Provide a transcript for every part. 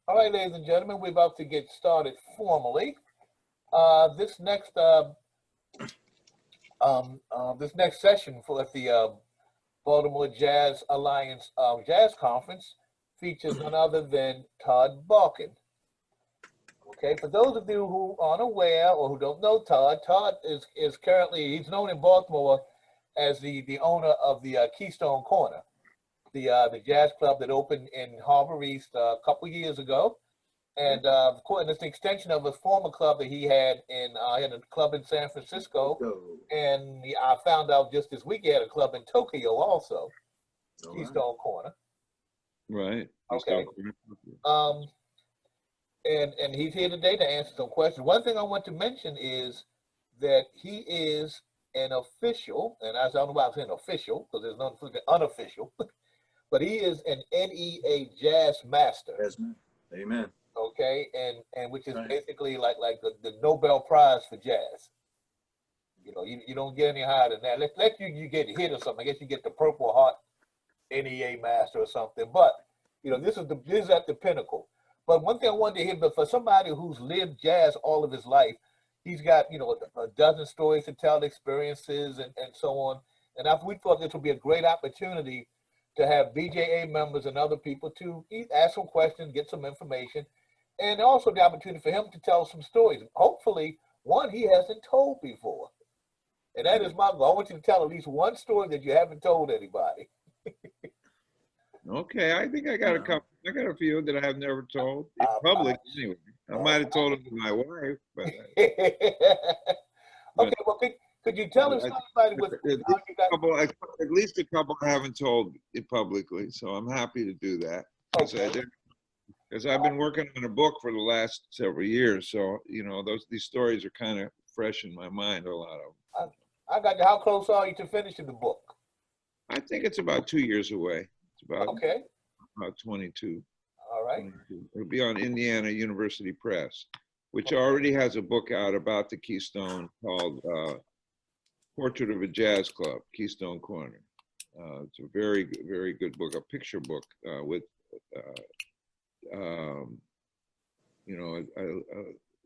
All right, ladies and gentlemen, we're about to get started formally. This next this next session for the Baltimore Jazz Alliance Jazz Conference features none other than Todd Barkan. Okay, for those of you who aren't aware or who don't know Todd, Todd is currently, he's known in Baltimore as the owner of the Keystone Korner, the jazz club that opened in Harbor East a couple years ago. And of course, it's an extension of a former club that he had a club in San Francisco. And I found out just this week he had a club in Tokyo also, Keystone Korner. Right. Okay. And he's here today to answer some questions. One thing I want to mention is that he is an official, and I don't know why I'm saying official, because there's nothing unofficial, but he is an NEA Jazz Master. Yes, amen. Okay, and which is basically like the Nobel Prize for jazz. You know, you don't get any higher than that. Let you get hit or something. I guess you get the Purple Heart NEA Master or something. But you know, this is at the pinnacle. But one thing I wanted to hear, but for somebody who's lived jazz all of his life, he's got, you know, a dozen stories to tell, experiences and so on. And we thought this would be a great opportunity to have BJA members and other people to ask some questions, get some information, and also the opportunity for him to tell some stories. Hopefully, one he hasn't told before. And that is my goal. I want you to tell at least one story that you haven't told anybody. Okay, I think I got a couple. I got a few that I have never told in public. Anyway, I might have told them to my wife, but. Okay, well, could you tell us somebody with at least a couple I haven't told it publicly, so I'm happy to do that. Because I've been working on a book for the last several years, so you know these stories are kind of fresh in my mind. A lot of them. I got you. How close are you to finishing the book? I think it's about 2 years away. It's about about 22. All right. 22. It'll be on Indiana University Press, which already has a book out about the Keystone called Portrait of a Jazz Club, Keystone Korner. It's a very, very good book, a picture book with, you know, a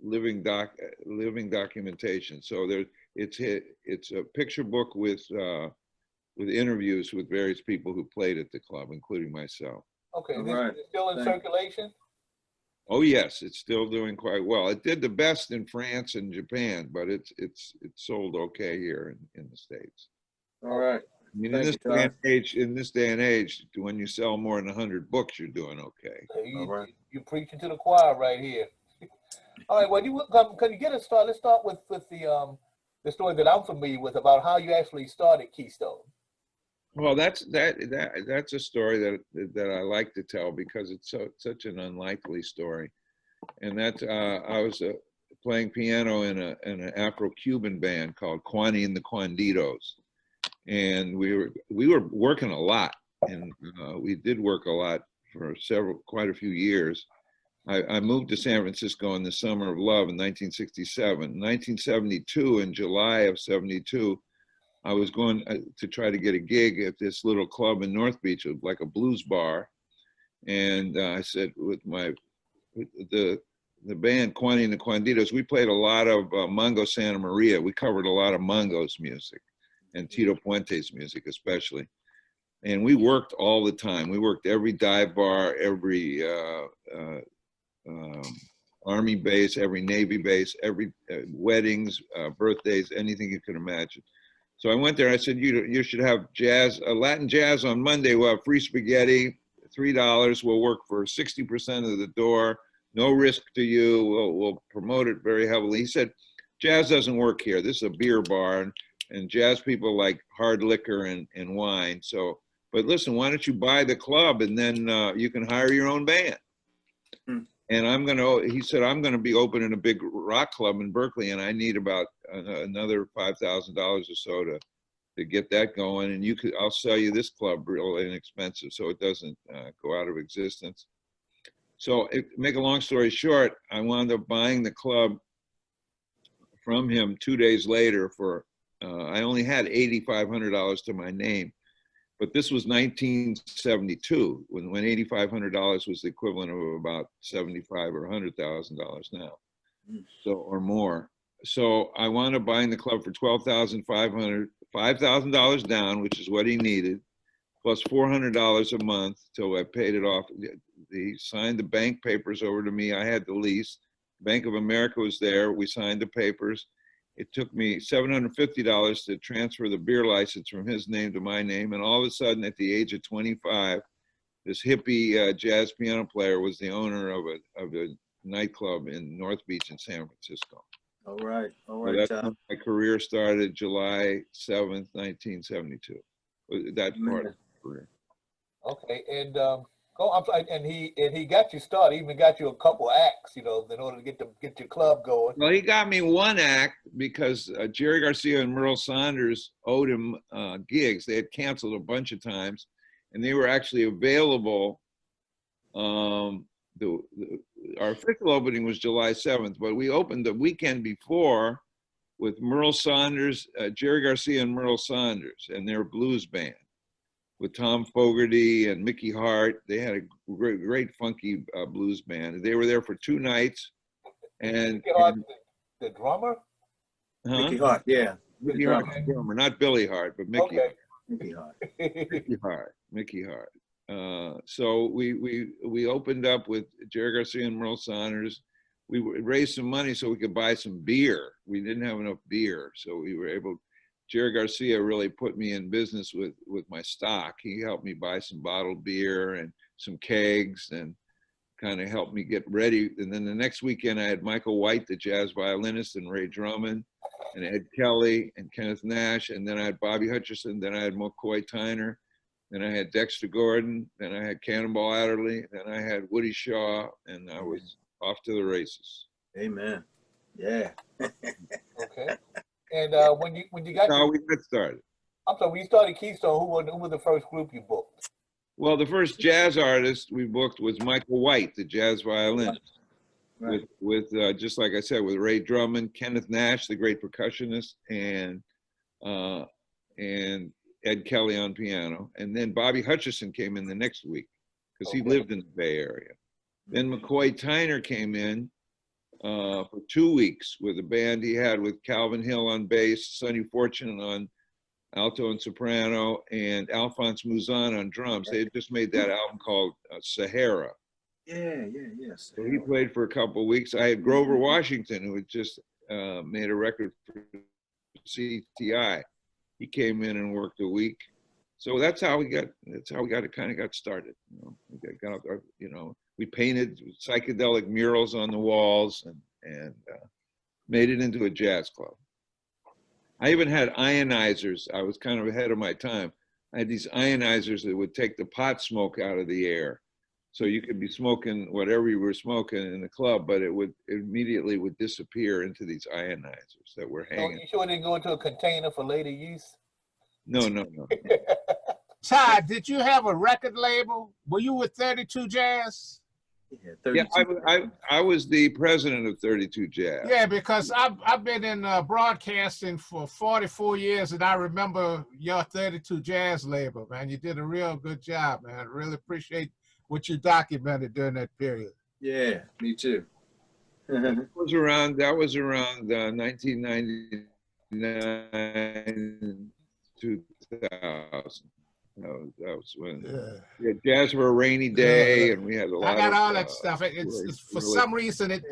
living documentation. So it's a picture book with interviews with various people who played at the club, including myself. Okay, this is still in circulation? Oh yes, it's still doing quite well. It did the best in France and Japan, but it's sold okay here in the States. All right. I mean, in this day and age, when you sell more than 100 books, you're doing okay. You're preaching to the choir right here. All right. Well, can you get us started? Let's start with the story that I'm familiar with about how you actually started Keystone. Well, that's a story that I like to tell because it's such an unlikely story, and that's I was playing piano in an Afro-Cuban band called Kwani and the Quanditos, and we were working a lot, and we did work a lot for quite a few years. I moved to San Francisco in the summer of love in 1967. In 1972, in July of '72. I was going to try to get a gig at this little club in North Beach, like a blues bar. And I said with the band Kwani and the Quanditos, we played a lot of Mongo Santa Maria. We covered a lot of Mongo's music and Tito Puente's music especially. And we worked all the time. We worked every dive bar, every Army base, every Navy base, every weddings, birthdays, anything you can imagine. So I went there. I said, you should have Latin jazz on Monday. We'll have free spaghetti, $3. We'll work for 60% of the door. No risk to you. We'll promote it very heavily. He said, jazz doesn't work here. This is a beer bar, and jazz people like hard liquor and wine. So, but listen, why don't you buy the club and then you can hire your own band. And he said, I'm going to be opening a big rock club in Berkeley, and I need about another $5,000 or so to get that going. And I'll sell you this club real inexpensive, so it doesn't go out of existence. So, make a long story short, I wound up buying the club from him 2 days later for. I only had $8,500 to my name, But this was 1972 when $8,500 was the equivalent of about $75 or $100,000 now, so or more. So I wound up buying the club for $12,500, $5,000 down, which is what he needed, plus $400 a month till I paid it off. He signed the bank papers over to me. I had the lease. Bank of America was there. We signed the papers. It took me $750 to transfer the beer license from his name to my name. And all of a sudden, at the age of 25, this hippie jazz piano player was the owner of a nightclub in North Beach in San Francisco. All right. All So right, that's when Todd. my career started July 7th, 1972. That part of the career. Okay, and I'm sorry, and he got you started. He even got you a couple acts, you know, in order to get your club going. Well, he got me one act because Jerry Garcia and Merle Saunders owed him gigs. They had canceled a bunch of times, and they were actually available. Our official opening was July 7th, but we opened the weekend before with Merle Saunders, Jerry Garcia and Merle Saunders, and their blues band with Tom Fogerty and Mickey Hart. They had a great funky blues band. They were there for 2 nights. And, Mickey Hart, the drummer? Mickey Hart, yeah. Mickey Hart, the drummer, not Billy Hart, but Mickey. Okay. Mickey Hart. Mickey Hart. So we opened up with Jerry Garcia and Merle Saunders. We raised some money so we could buy some beer. We didn't have enough beer, so we were able. Jerry Garcia really put me in business with my stock. He helped me buy some bottled beer and some kegs and kind of helped me get ready. And then the next weekend I had Michael White, the jazz violinist, and Ray Drummond, and Ed Kelly and Kenneth Nash. And then I had Bobby Hutcherson. Then I had McCoy Tyner. Then I had Dexter Gordon. Then I had Cannonball Adderley. Then I had Woody Shaw, and I was off to the races. Amen. Yeah. Okay. And when you got That's how we got started. I'm sorry, when you started Keystone, who was the first group you booked? Well, the first jazz artist we booked was Michael White, the jazz violinist, Right. with just like I said, with Ray Drummond, Kenneth Nash, the great percussionist, and Ed Kelly on piano. And then Bobby Hutcherson came in the next week because he lived in the Bay Area. Then McCoy Tyner came in for 2 weeks with a band he had with Calvin Hill on bass, Sonny Fortune on alto and soprano, and Alphonse Mouzon on drums. They had just made that album called Sahara. Yeah, yes. So he played for a couple of weeks. I had Grover Washington, who had just made a record for CTI. He came in and worked a week. So that's how we got started. We painted psychedelic murals on the walls and made it into a jazz club. I even had ionizers. I was kind of ahead of my time. I had these ionizers that would take the pot smoke out of the air. So you could be smoking whatever you were smoking in the club, but it immediately would disappear into these ionizers that were hanging. So you sure it didn't go into a container for later use? No. Todd, did you have a record label? Were you with 32 Jazz? Yeah, I was the president of 32 Jazz. Yeah, because I've been in broadcasting for 44 years, and I remember your 32 Jazz label, man. You did a real good job, man. I really appreciate what you documented during that period. Yeah, me too. That was around 1999, 2000. That was when we had Jazz for a Rainy Day, and we had a lot. I got of, all that stuff. It's for some reason it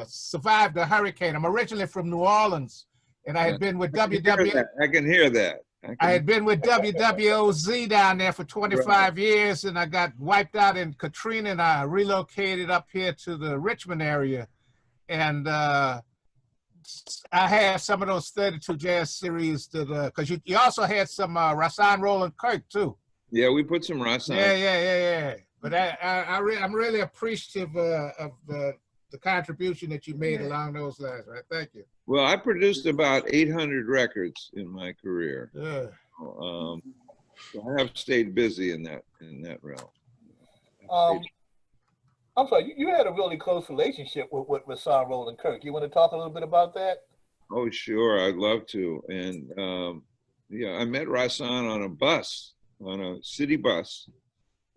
survived the hurricane. I'm originally from New Orleans, and I had been with WW. I can hear that. I had been with WWOZ down there for 25 years, and I got wiped out in Katrina, and I relocated up here to the Richmond area. And I had some of those 32 Jazz series that, because you also had some Rahsaan Roland Kirk too. Yeah, we put some Rahsaan. Yeah. But I'm really appreciative of the contribution that you made along those lines, right? Thank you. Well, I produced about 800 records in my career. Yeah. So I have stayed busy in that realm. I'm sorry, you had a really close relationship with Rahsaan Roland Kirk. You want to talk a little bit about that? Oh, sure, I'd love to. And yeah, I met Rasan on a bus, on a city bus,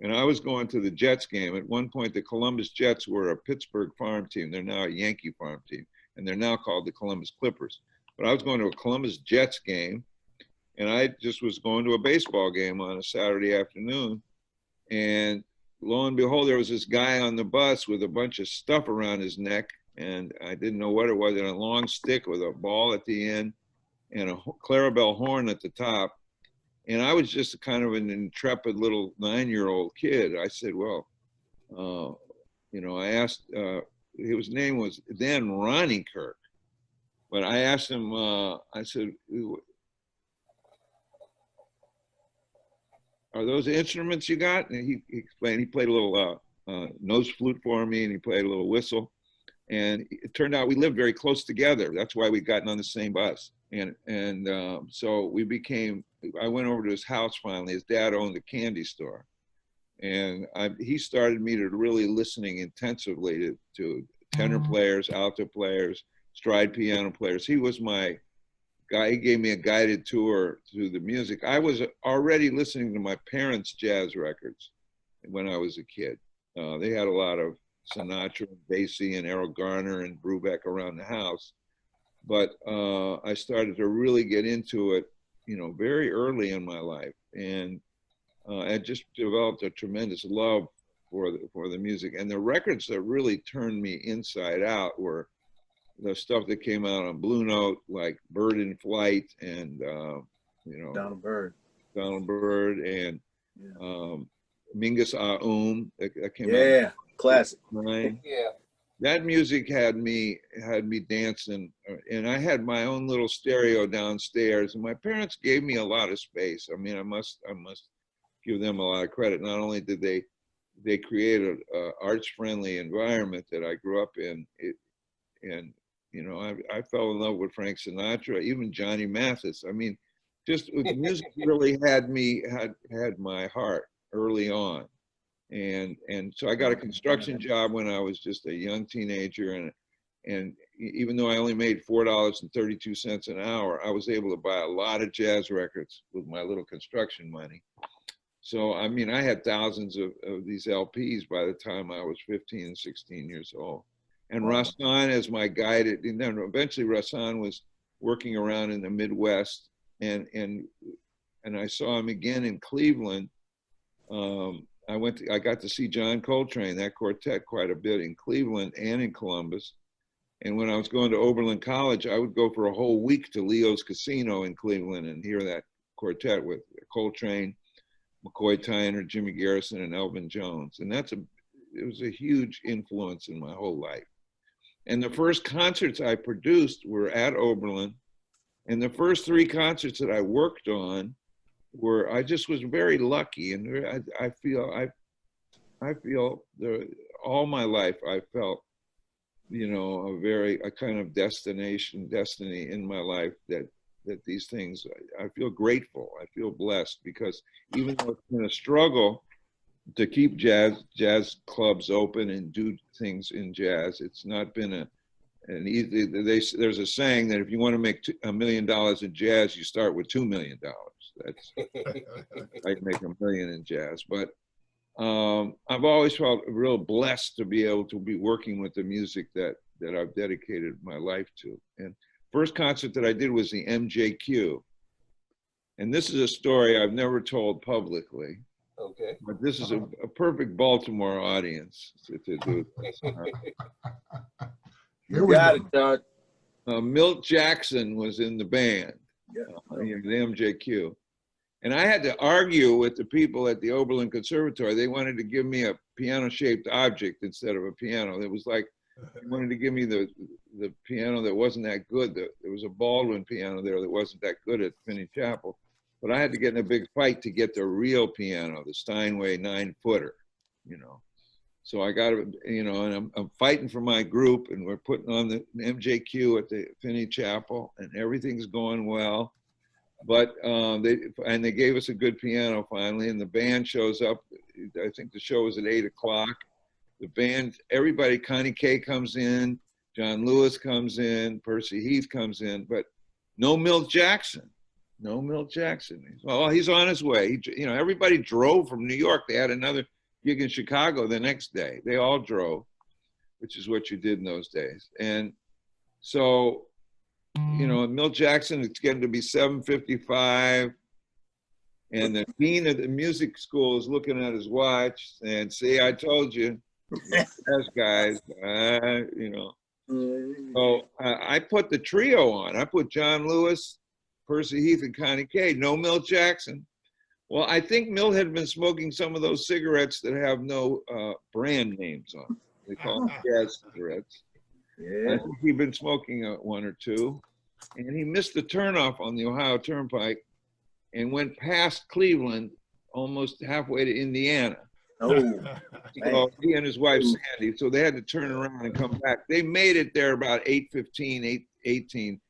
and I was going to the Jets game. At one point, the Columbus Jets were a Pittsburgh farm team. They're now a Yankee farm team, and they're now called the Columbus Clippers. But I was going to a Columbus Jets game, and I just was going to a baseball game on a Saturday afternoon. And lo and behold, there was this guy on the bus with a bunch of stuff around his neck, and I didn't know what it was, and a long stick with a ball at the end and a Clarabelle horn at the top. And I was just kind of an intrepid little 9-year-old kid. I said, well, you know, I asked, his name was then Ronnie Kirk, but I asked him, I said, are those instruments you got? And he explained, he played a little nose flute for me, and he played a little whistle. And it turned out we lived very close together. That's why we'd gotten on the same bus. And so we became, I went over to his house finally. His dad owned a candy store. And he started me to really listening intensively to tenor players, alto players, stride piano players. He was my guy. He gave me a guided tour through the music. I was already listening to my parents' jazz records when I was a kid. They had a lot of Sinatra and Basie and Errol Garner and Brubeck around the house. But I started to really get into it, you know, very early in my life. And I just developed a tremendous love for the music. And the records that really turned me inside out were the stuff that came out on Blue Note, like Bird in Flight and, you know, Donald Byrd. And Mingus Aoum that came out. Yeah, classic. Right. Yeah. That music had me dancing, and I had my own little stereo downstairs, and my parents gave me a lot of space. I mean, I must give them a lot of credit. Not only did they create a arts-friendly environment that I grew up in, and you know, I fell in love with Frank Sinatra, even Johnny Mathis. I mean, just the music really had my heart early on. And so I got a construction job when I was just a young teenager, and even though I only made $4.32 an hour, I was able to buy a lot of jazz records with my little construction money. So I mean, I had thousands of these LPs by the time I was 15 and 16 years old. And Rasan as my guide, and then eventually Rasan was working around in the Midwest, and I saw him again in Cleveland. I got to see John Coltrane, that quartet, quite a bit in Cleveland and in Columbus. And when I was going to Oberlin College, I would go for a whole week to Leo's Casino in Cleveland and hear that quartet with Coltrane, McCoy Tyner, Jimmy Garrison, and Elvin Jones. And it was a huge influence in my whole life. And the first concerts I produced were at Oberlin. And the first 3 concerts that I worked on I just was very lucky, and I feel all my life I felt, you know, a kind of destiny in my life that these things, I feel grateful, I feel blessed, because even though it's been a struggle to keep jazz clubs open and do things in jazz, it's not been there's a saying that if you want to make $1 million in jazz, you start with $2 million. That's I can make $1 million in jazz, but I've always felt real blessed to be able to be working with the music that I've dedicated my life to. And first concert that I did was the MJQ, and this is a story I've never told publicly. Okay. But this is a perfect Baltimore audience to do this. You got it, Todd. Milt Jackson was in the band, the MJQ. And I had to argue with the people at the Oberlin Conservatory. They wanted to give me a piano-shaped object instead of a piano. It was like they wanted to give me the piano that wasn't that good. There was a Baldwin piano there that wasn't that good at Finney Chapel. But I had to get in a big fight to get the real piano, the Steinway 9-footer, you know. So I got it, you know, and I'm fighting for my group, and we're putting on the MJQ at the Finney Chapel, and everything's going well. But they gave us a good piano finally, and the band shows up. I think the show was at 8 o'clock. The band, everybody, Connie Kay comes in, John Lewis comes in, Percy Heath comes in, but no Milt Jackson. No Milt Jackson. Well, he's on his way. Everybody drove from New York. They had another gig in Chicago the next day. They all drove, which is what you did in those days. And so, Milt Jackson, it's getting to be 7:55. And the dean of the music school is looking at his watch and, see, I told you, yes, guys, So I put the trio on. I put John Lewis, Percy Heath, and Connie Kay. No Milt Jackson. Well, I think Milt had been smoking some of those cigarettes that have no brand names on. They call them jazz cigarettes. Yeah. I think he'd been smoking one or two. And he missed the turnoff on the Ohio Turnpike and went past Cleveland, almost halfway to Indiana. Oh, So he and his wife Sandy, so they had to turn around and come back. They made it there about 8:15, 8:18.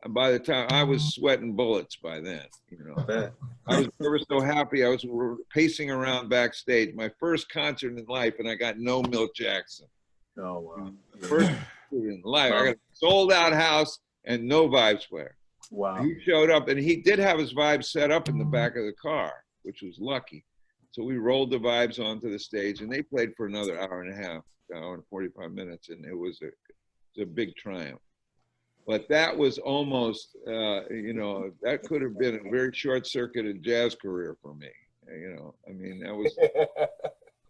By the time I was sweating bullets by then, I was never so happy. I was pacing around backstage. My first concert in life, and I got no Milt Jackson. oh wow. First concert in life. I got a sold out house and no Vibes player. Wow. He showed up, and he did have his Vibes set up in the back of the car, which was lucky. So we rolled the Vibes onto the stage, and they played for another hour and a half, hour and 45 minutes, and it was a big triumph. But that was almost, that could have been a very short-circuited jazz career for me. I mean, that was,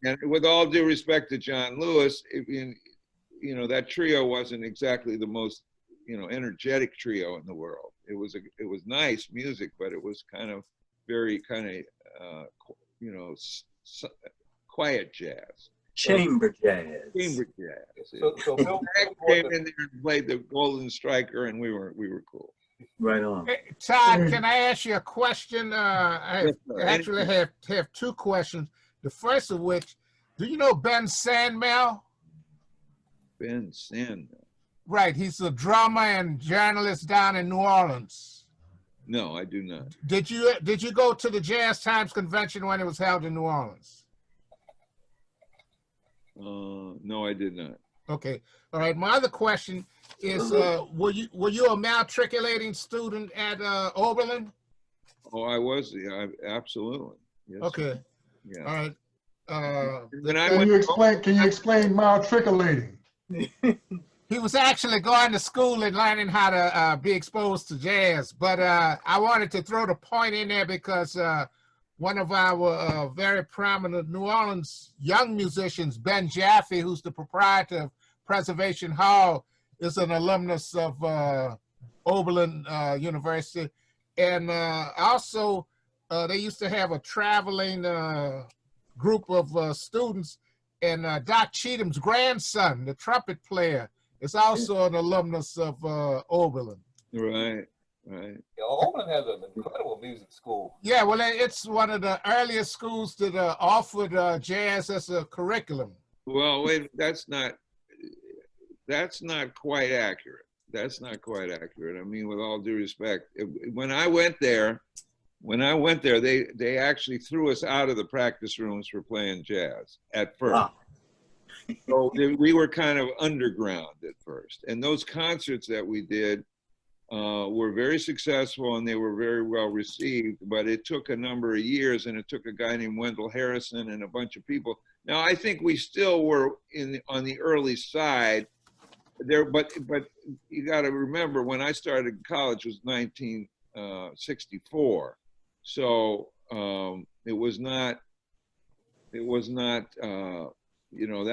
and with all due respect to John Lewis, that trio wasn't exactly the most, energetic trio in the world. It was nice music, but it was kind of very quiet jazz. Chamber jazz. Chamber jazz. So Milt came in there and played the Golden Striker, and we were cool. Right on. Hey, Todd, can I ask you a question? I actually have two questions. The first of which, do you know Ben Sandmel? Ben Sandmel. Right, he's a drummer and journalist down in New Orleans. No, I do not. Did you go to the Jazz Times convention when it was held in New Orleans? No, I did not. Okay. All right. My other question is, were you a matriculating student at Oberlin? Oh, I was. Yeah, absolutely. Yes. Okay. Yeah. All right. Can you explain matriculating? He was actually going to school and learning how to be exposed to jazz, but I wanted to throw the point in there because one of our very prominent New Orleans young musicians, Ben Jaffe, who's the proprietor of Preservation Hall, is an alumnus of Oberlin University. And also, they used to have a traveling group of students, and Doc Cheatham's grandson, the trumpet player, is also an alumnus of Oberlin. Right. Yeah, Oberlin has an incredible music school. Yeah, well, it's one of the earliest schools that offered jazz as a curriculum. Well, wait, that's not quite accurate. That's not quite accurate. I mean, with all due respect, when I went there, they actually threw us out of the practice rooms for playing jazz at first. Wow. So we were kind of underground at first. And those concerts that we did were very successful, and they were very well received, but it took a number of years, and it took a guy named Wendell Harrison and a bunch of people. Now, I think we still were on the early side there, but you got to remember, when I started college was 1964. So it was not, that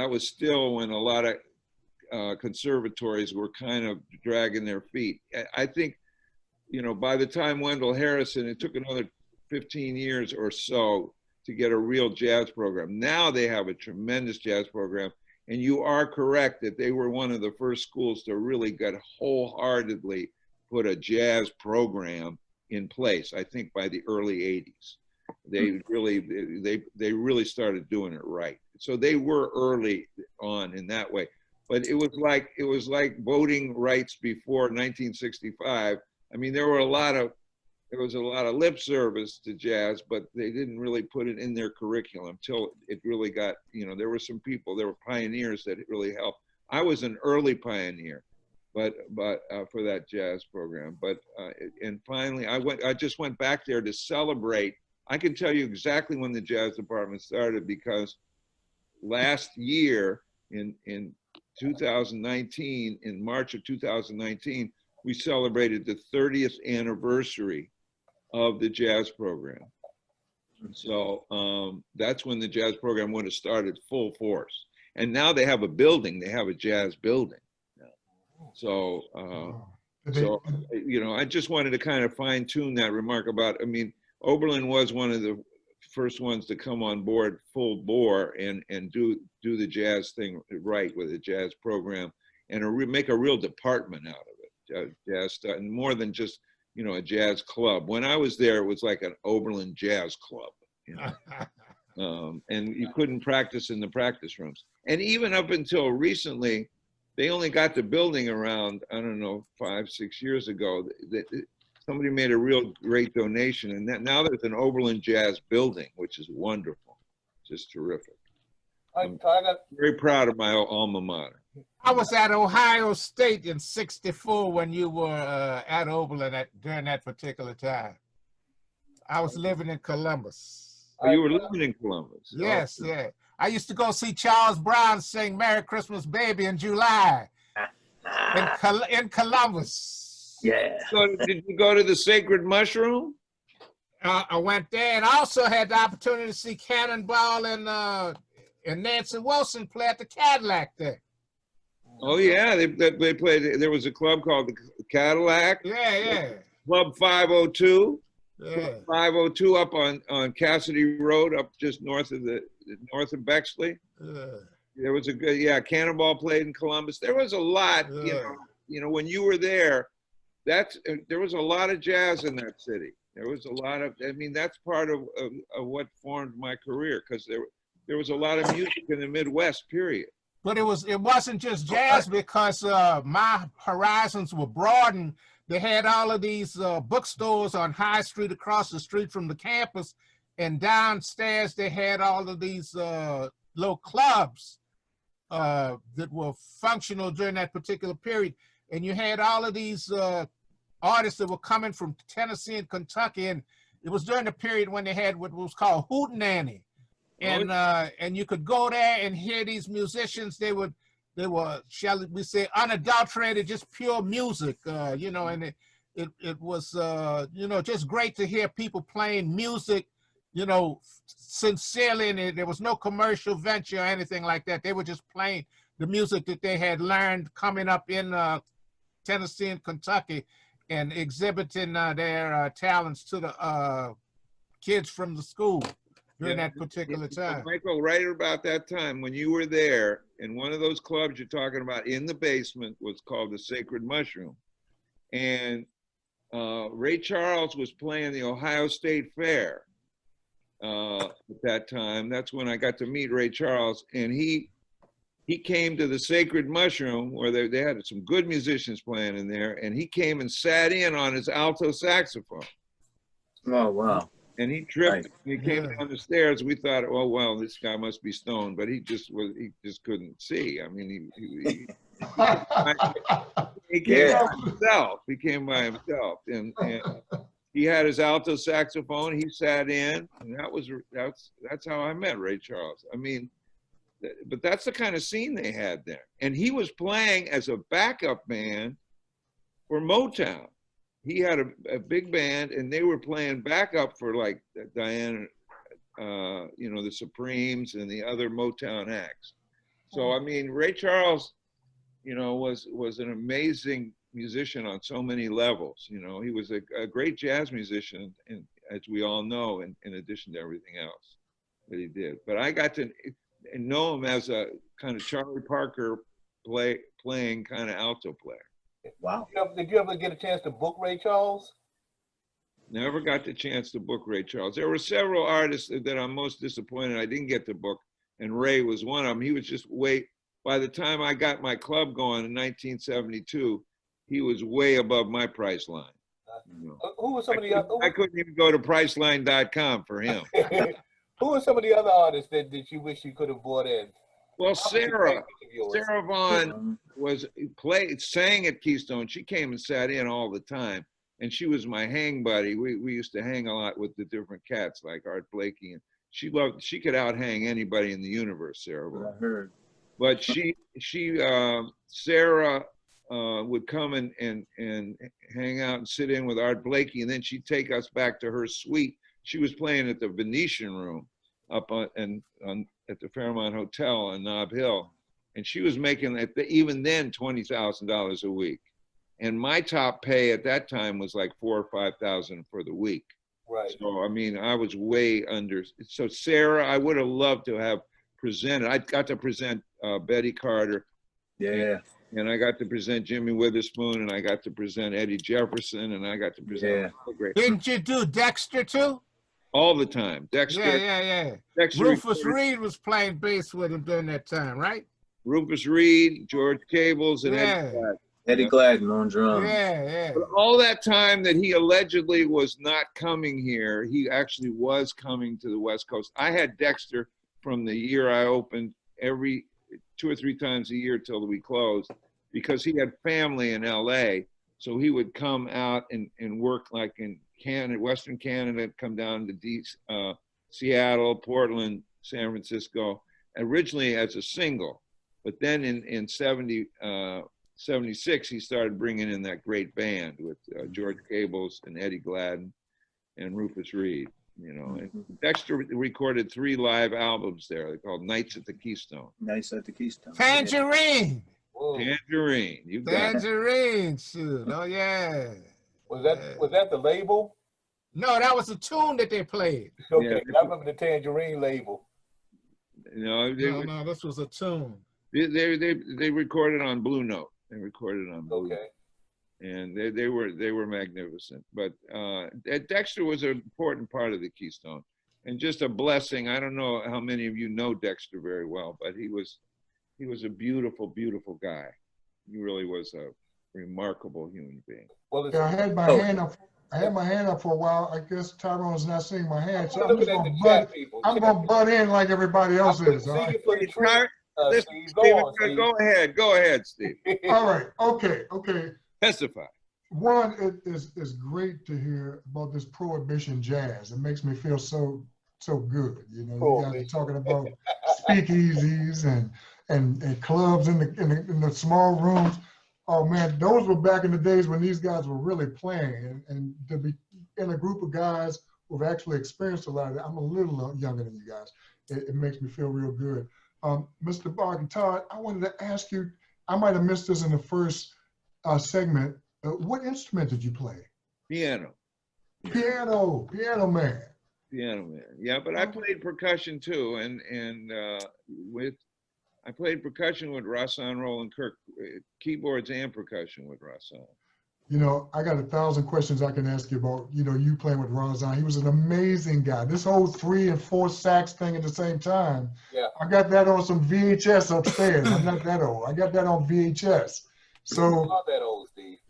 was still when a lot of conservatories were kind of dragging their feet. I think, by the time Wendell Harrison, it took another 15 years or so to get a real jazz program. Now they have a tremendous jazz program. And you are correct that they were one of the first schools to really get wholeheartedly put a jazz program in place, I think by the early 80s. They really started doing it right. So they were early on in that way. But it was like voting rights before 1965. I mean, there was a lot of lip service to jazz, but they didn't really put it in their curriculum till it really got, there were some people, there were pioneers that it really helped. I was an early pioneer. but for that jazz program. But and finally, I just went back there to celebrate. I can tell you exactly when the jazz department started, because last year in 2019, in March of 2019, we celebrated the 30th anniversary of the jazz program. So that's when the jazz program would have started full force. And now they have a building, they have a jazz building. So, you know, I just wanted to kind of fine tune that remark about, I mean, Oberlin was one of the first ones to come on board full bore and do the jazz thing right with a jazz program, and make a real department out of it, jazz stuff, and more than just, you know, a jazz club. When I was there, it was like an Oberlin jazz club, you know? And you couldn't practice in the practice rooms. And even up until recently, they only got the building around, I don't know, 5, 6 years ago. Somebody made a real great donation, and now there's an Oberlin Jazz building, which is wonderful, just terrific. I'm very proud of my alma mater. I was at Ohio State in '64 when you were at Oberlin during that particular time. I was living in Columbus. Oh, you were living in Columbus? Yes, oh. yeah. I used to go see Charles Brown sing "Merry Christmas, Baby" in July in Columbus. Yeah. So did you go to the Sacred Mushroom? I went there, and I also had the opportunity to see Cannonball and Nancy Wilson play at the Cadillac there. Oh yeah, they played. There was a club called the Cadillac. Yeah, yeah. Club 502. Yeah. Club 502 up on Cassidy Road, up just north of Bexley. There was a good Cannonball played in Columbus. There was a lot. You know, when you were there, there was a lot of jazz in that city. There was a lot of, I mean, that's part of what formed my career, because there was a lot of music in the Midwest, period. But it wasn't just jazz, because my horizons were broadened. They had all of these bookstores on High Street across the street from the campus, and downstairs they had all of these little clubs that were functional during that particular period. And you had all of these artists that were coming from Tennessee and Kentucky, and it was during the period when they had what was called hootenanny, and you could go there and hear these musicians. They were, shall we say, unadulterated, just pure music, you know, and it was, you know, just great to hear people playing music, you know, sincerely, and there was no commercial venture or anything like that. They were just playing the music that they had learned coming up in Tennessee and Kentucky, and exhibiting their talents to the kids from the school during that particular time. Michael, right about that time when you were there, in one of those clubs you're talking about in the basement was called the Sacred Mushroom. And Ray Charles was playing the Ohio State Fair at that time. That's when I got to meet Ray Charles, and he came to the Sacred Mushroom, where they had some good musicians playing in there, and he came and sat in on his alto saxophone. Oh, wow. And he tripped. Right. He came down the stairs. We thought, oh well, this guy must be stoned, but he just couldn't see. I mean, he came by himself. He came by himself, and he had his alto saxophone. He sat in, and that's how I met Ray Charles. I mean, but that's the kind of scene they had there. And he was playing as a backup band for Motown. He had a big band, and they were playing backup for like Diana, you know, the Supremes and the other Motown acts. So, I mean, Ray Charles, you know, was an amazing musician on so many levels. You know, he was a great jazz musician, and as we all know, in addition to everything else that he did. But I got to know him as a kind of Charlie Parker playing kind of alto player. Wow. Did you ever get a chance to book Ray Charles? Never got the chance to book Ray Charles. There were several artists that I'm most disappointed I didn't get to book, and Ray was one of them. He was just by the time I got my club going in 1972, he was way above my price line. You know. Who were some of the other? I couldn't even go to Priceline.com for him. Who are some of the other artists that you wish you could have brought in? Well, How many Sarah papers of yours? Vaughan sang at Keystone. She came and sat in all the time, and she was my hang buddy. We used to hang a lot with the different cats like Art Blakey, and she could out hang anybody in the universe, Sarah Vaughan. I heard. But Sarah would come and hang out and sit in with Art Blakey, and then she'd take us back to her suite. She was playing at the Venetian Room up at the Fairmont Hotel on Nob Hill, and she was making even then $20,000 a week, and my top pay at that time was like $4,000 or $5,000 for the week. Right. So I mean, I was way under. So Sarah, I would have loved to have presented. I got to present Betty Carter. Yeah. And I got to present Jimmy Witherspoon, and I got to present Eddie Jefferson, and I got to present great. Didn't you do Dexter too? All the time. Dexter. Yeah. Dexter Rufus Reed was playing bass with him during that time, right? Rufus Reed, George Cables, and Eddie Gladden. Eddie Gladden on drums. Yeah. But all that time that he allegedly was not coming here, he actually was coming to the West Coast. I had Dexter from the year I opened every 2 or 3 times a year till we closed, because he had family in LA. So he would come out and work like in Canada, Western Canada, come down to Seattle, Portland, San Francisco, originally as a single. But then in 76, he started bringing in that great band with George Cables and Eddie Gladden and Rufus Reed, you know. And Dexter recorded 3 live albums there. They're called Nights at the Keystone. Nights at the Keystone. Tangerine. Whoa. Tangerine. You got it. Tangerine, shoot. Oh yeah. Was that the label? No, that was a tune that they played. Okay, Yeah. I remember the Tangerine label. You know, No, this was a tune. they recorded on Blue Note. They recorded on Blue Note. Okay. And they were magnificent. But Dexter was an important part of the Keystone, and just a blessing. I don't know how many of you know Dexter very well, but he was a beautiful, beautiful guy. He really was a remarkable human being. Well, Yeah, I had my hand up. I had my hand up for a while. I guess Tyrone's not seeing my hand, so I'm just gonna butt in like everybody else is. All right. Listen, Steve, go ahead, Steve. All right. Okay. Testify. One, it is great to hear about this prohibition jazz. It makes me feel so good. You know, you guys are talking about speakeasies and clubs in the small rooms. Oh man, those were back in the days when these guys were really playing, and to be in a group of guys who've actually experienced a lot of that. I'm a little younger than you guys. It makes me feel real good. Mr. Barkan, Todd, I wanted to ask you, I might have missed this in the first segment. What instrument did you play? Piano. Piano man. Piano man. Yeah, but I played percussion too, and I played percussion with Rahsaan Roland Kirk, keyboards and percussion with Rahsaan. You know, I got 1,000 questions I can ask you about, you know, you playing with Rahsaan. He was an amazing guy. This whole 3 and 4 sax thing at the same time. Yeah. I got that on some VHS upstairs. I'm not that old. I got that on VHS. So not that old, Steve.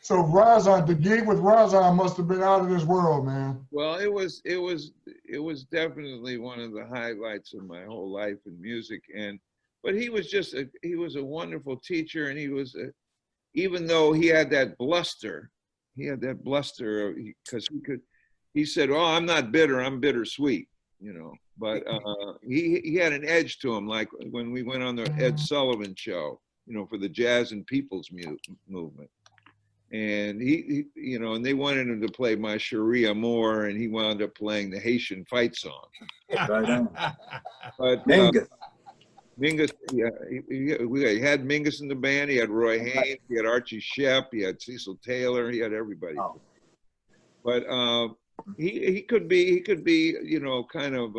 So Rahsaan, the gig with Rahsaan must have been out of this world, man. Well, it was definitely one of the highlights of my whole life in music, but he was a wonderful teacher, and even though he had that bluster because he said, "Oh, I'm not bitter, I'm bittersweet," you know. But he had an edge to him, like when we went on the Ed Sullivan show, you know, for the jazz and people's movement. And he, you know, and they wanted him to play My Cherie Amour, and he wound up playing the Haitian fight song. Right on. But Mingus, yeah, he had Mingus in the band. He had Roy Haynes, he had Archie Shepp, he had Cecil Taylor, he had everybody. Oh. But he could be, you know, kind of,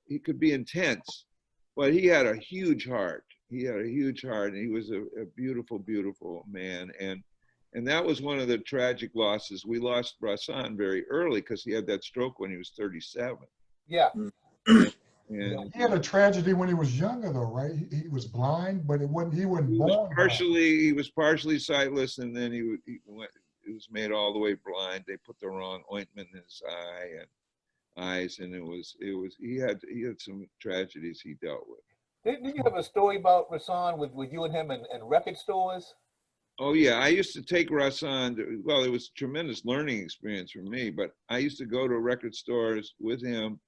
he could be intense, but he had a huge heart. He had a huge heart, and he was a beautiful, beautiful man. And that was one of the tragic losses. We lost Rahsaan very early because he had that stroke when he was 37. Yeah. And He had a tragedy when he was younger, though, right? He was blind, but he wasn't born he was partially sightless, and then he was made all the way blind. They put the wrong ointment in his eye, eyes, and he had some tragedies he dealt with. Didn't you have a story about Rasan with you and him in record stores? Oh yeah, I used to take Rasan. Well, it was a tremendous learning experience for me, but I used to go to record stores with him,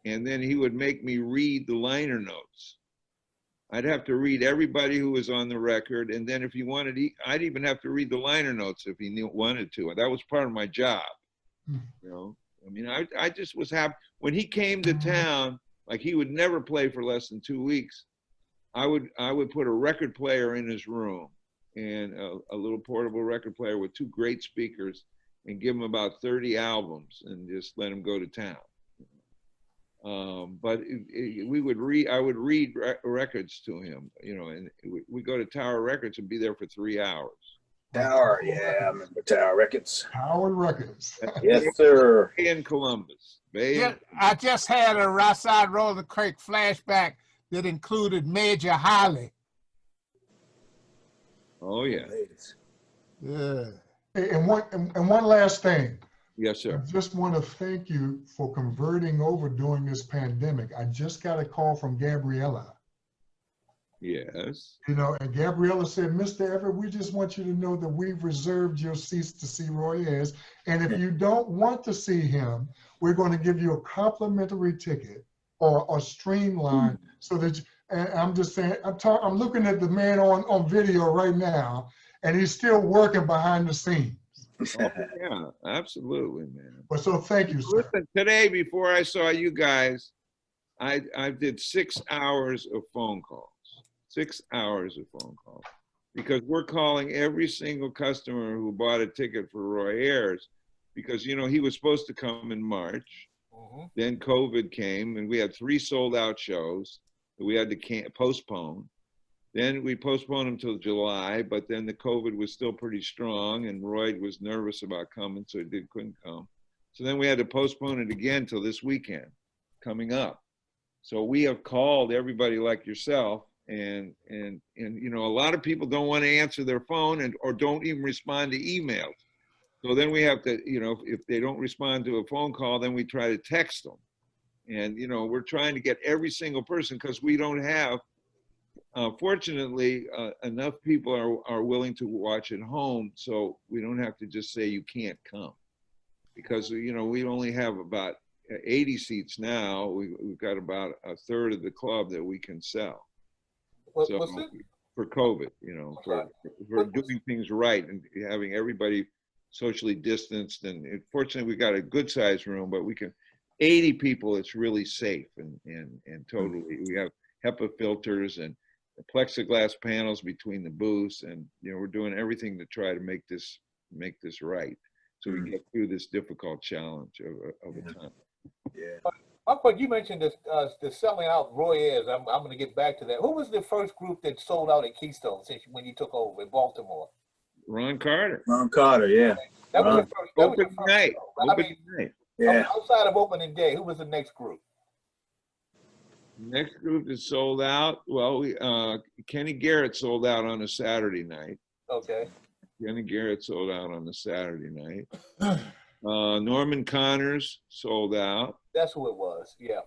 and then he would make me read the liner notes. I'd have to read everybody who was on the record, and then if he wanted, I'd even have to read the liner notes if he wanted to. That was part of my job. You know, I mean, I just was happy when he came to town. Like, he would never play for less than 2 weeks. I would put a record player in his room, and a little portable record player with 2 great speakers, and give him about 30 albums and just let him go to town. But I would read records to him, you know, and we go to Tower Records and be there for 3 hours. Tower, yeah, I remember Tower Records. Tower Records. Yes, sir. In Columbus. Yeah, I just had a Rasan Roller Creek flashback that included Major Holly. Oh yeah. Yeah. And one last thing. Yes, sir. I just want to thank you for converting over during this pandemic. I just got a call from Gabriella. Yes. You know, and Gabriella said, Mr. Everett, we just want you to know that we've reserved your seats to see Roy Ayers. And if you don't want to see him, we're going to give you a complimentary ticket or streamline so that, and I'm just saying, I'm looking at the man on video right now, and he's still working behind the scenes. Oh, yeah, absolutely, man. But so thank you, sir. Listen, today, before I saw you guys, I did 6 hours of phone calls. 6 hours of phone calls, because we're calling every single customer who bought a ticket for Roy Ayers, because, you know, he was supposed to come in March. Then COVID came, and we had 3 sold out shows that we had to postpone. Then we postponed them till July, but then the COVID was still pretty strong, and Roy was nervous about coming, so he couldn't come. So then we had to postpone it again till this weekend coming up. So we have called everybody like yourself, and you know, a lot of people don't want to answer their phone or don't even respond to emails. So then we have to, you know, if they don't respond to a phone call, then we try to text them. And, you know, we're trying to get every single person, because we don't have, fortunately, enough people are willing to watch at home, so we don't have to just say you can't come. Because, you know, we only have about 80 seats now. We've got about a third of the club that we can sell. So for COVID, you know, for doing things right and having everybody socially distanced. And fortunately, we got a good sized room, but we can, 80 people, it's really safe and totally. We have HEPA filters and plexiglass panels between the booths, and, you know, we're doing everything to try to make this right, so we get through this difficult challenge of a time. Yeah. But you mentioned this, the selling out Roy Ayers. I'm going to get back to that. Who was the first group that sold out at Keystone when you took over in Baltimore? Ron Carter. Ron Carter, yeah. That was the first. That was Opening night. Opening night. Yeah. Outside of opening day, who was the next group? Next group is sold out. Well, Kenny Garrett sold out on a Saturday night. Okay. Kenny Garrett sold out on a Saturday night. Norman Connors sold out. That's who it was. Yeah.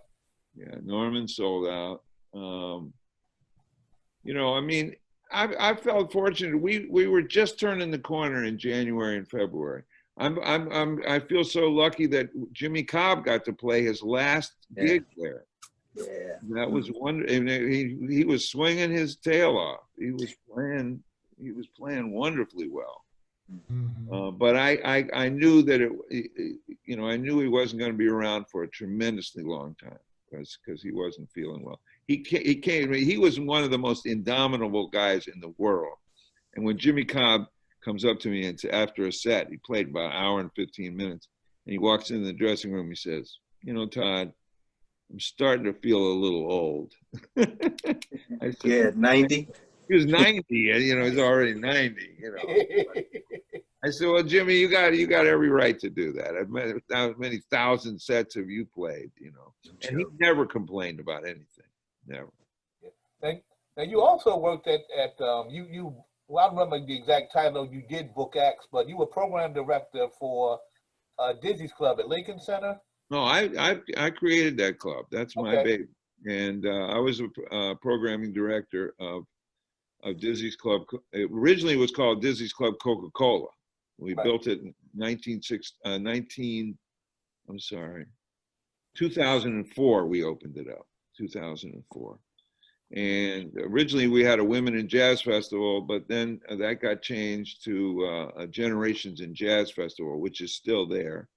Yeah, Norman sold out. You know, I mean, I felt fortunate. We were just turning the corner in January and February. I feel so lucky that Jimmy Cobb got to play his last gig there. Yeah. That was wonderful. He was swinging his tail off. He was playing wonderfully well. But I knew that you know, I knew he wasn't going to be around for a tremendously long time, because he wasn't feeling well. He was one of the most indomitable guys in the world. And when Jimmy Cobb comes up to me and after a set, he played about an hour and 15 minutes, and he walks into the dressing room, he says, "You know, Todd, I'm starting to feel a little old." I said, Yeah, 90. He was 90, and, you know, he's already 90, you know. I said, "Well, Jimmy, you got every right to do that. I've met how many thousand sets have you played, you know?" And he never complained about anything, never. Now you also worked at well, I don't remember the exact title you did book acts, but you were program director for Dizzy's Club at Lincoln Center. No, I created that club. That's my Okay. baby. And I was a programming director of Dizzy's Club. It originally was called Dizzy's Club Coca-Cola. We Right. built it in 2004, we opened it up, 2004. And originally we had a women in jazz festival, but then that got changed to a Generations in Jazz Festival, which is still there.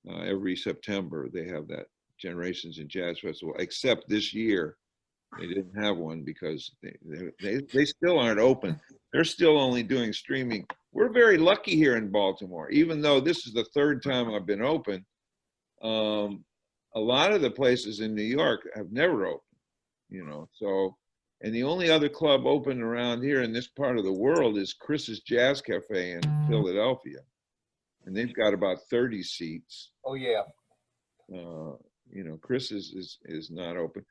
Every September they have that Generations in Jazz Festival, except this year they didn't have one because they still aren't open. They're still only doing streaming. We're very lucky here in Baltimore, even though this is the third time I've been open. A lot of the places in New York have never opened, you know, so, and the only other club open around here in this part of the world is Chris's Jazz Cafe in Philadelphia. And they've got about 30 seats. Oh, yeah. You know, Chris is not open.